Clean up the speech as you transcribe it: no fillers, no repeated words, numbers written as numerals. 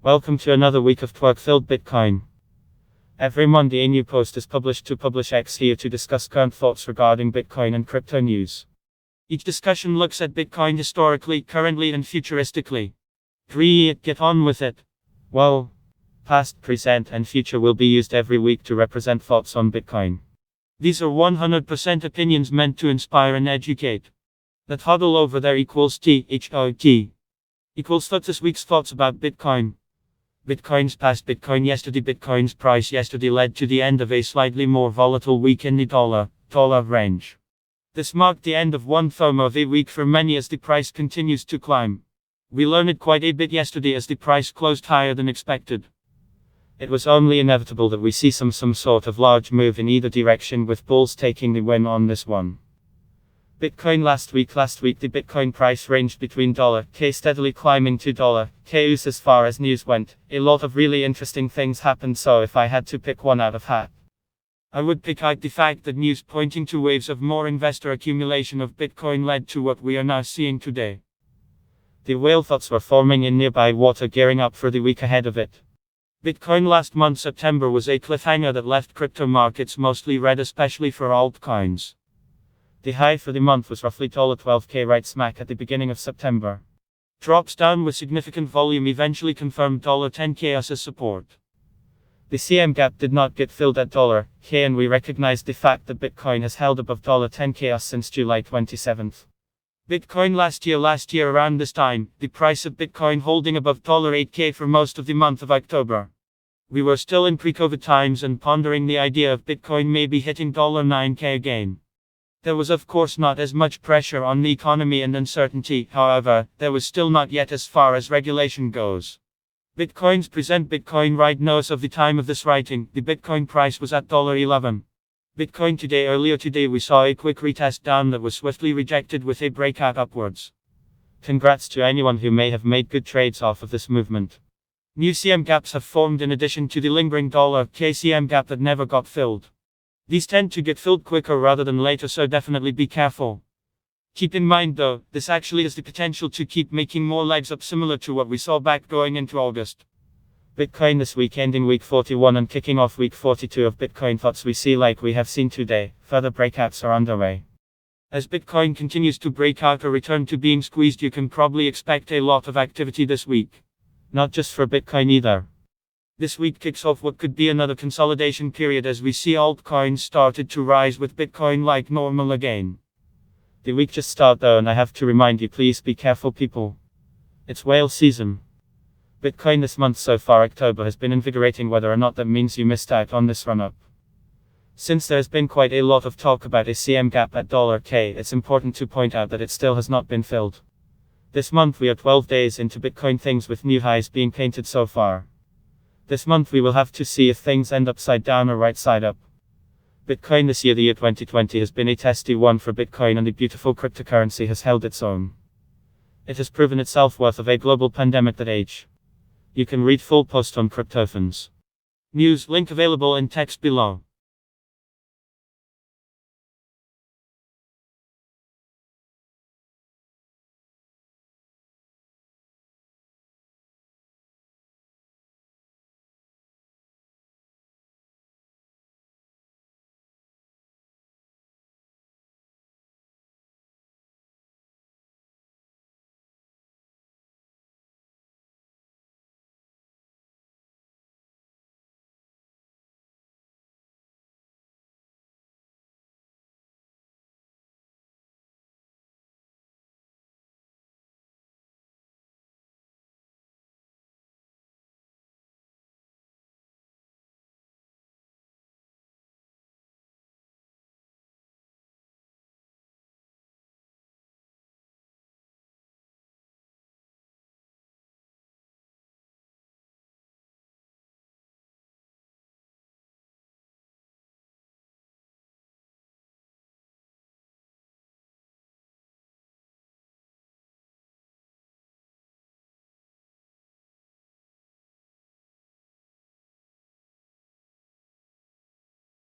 Welcome to another week of twerk-filled Bitcoin. Every Monday a new post is published to Publish X here to discuss current thoughts regarding Bitcoin and crypto news. Each discussion looks at Bitcoin historically, currently and futuristically. Get on with it. Well, past, present and future will be used every week to represent thoughts on Bitcoin. These are 100% opinions meant to inspire and educate. That huddle over there equals THOT. Equals this week's thoughts about Bitcoin. Bitcoin's past, Bitcoin yesterday. Bitcoin's price yesterday led to the end of a slightly more volatile week in the dollar range. This marked the end of one thumb of a week for many as the price continues to climb. We learned quite a bit yesterday as the price closed higher than expected. It was only inevitable that we see some sort of large move in either direction, with bulls taking the win on this one. Bitcoin last week the Bitcoin price ranged between $K steadily climbing to $K as far as news went. A lot of really interesting things happened, so if I had to pick one out of hat, I would pick out the fact that news pointing to waves of more investor accumulation of Bitcoin led to what we are now seeing today. The whale thoughts were forming in nearby water, gearing up for the week ahead of it. Bitcoin last month September was a cliffhanger that left crypto markets mostly red, especially for altcoins. The high for the month was roughly $12K right smack at the beginning of September. Drops down with significant volume eventually confirmed $10K as support. The CM gap did not get filled at $K, and we recognized the fact that Bitcoin has held above $10K since July 27th. Bitcoin last year around this time, the price of Bitcoin holding above $8K for most of the month of October. We were still in pre-COVID times and pondering the idea of Bitcoin maybe hitting $9K again. There was of course not as much pressure on the economy and uncertainty, however, there was still not yet as far as regulation goes. Bitcoin right now, as of the time of this writing, the Bitcoin price was at $11. Bitcoin today, earlier today we saw a quick retest down that was swiftly rejected with a breakout upwards. Congrats to anyone who may have made good trades off of this movement. New CM gaps have formed in addition to the lingering $K CM gap that never got filled. These tend to get filled quicker rather than later, so definitely be careful. Keep in mind though, this actually has the potential to keep making more legs up, similar to what we saw back going into August. Bitcoin this week ending week 41 and kicking off week 42 of Bitcoin thoughts we see like we have seen today. Further breakouts are underway. As Bitcoin continues to break out or return to being squeezed, you can probably expect a lot of activity this week. Not just for Bitcoin either. This week kicks off what could be another consolidation period as we see altcoins started to rise with Bitcoin like normal again. The week just started though, and I have to remind you, please be careful people. It's whale season. Bitcoin this month so far, October, has been invigorating, whether or not that means you missed out on this run up. Since there's been quite a lot of talk about a CM gap at $K, it's important to point out that it still has not been filled. This month we are 12 days into Bitcoin things with new highs being painted so far. This month we will have to see if things end upside down or right side up. Bitcoin this year, the year 2020, has been a testy one for Bitcoin, and the beautiful cryptocurrency has held its own. It has proven itself worth of a global pandemic that age. You can read full post on Cryptophans News, link available in text below.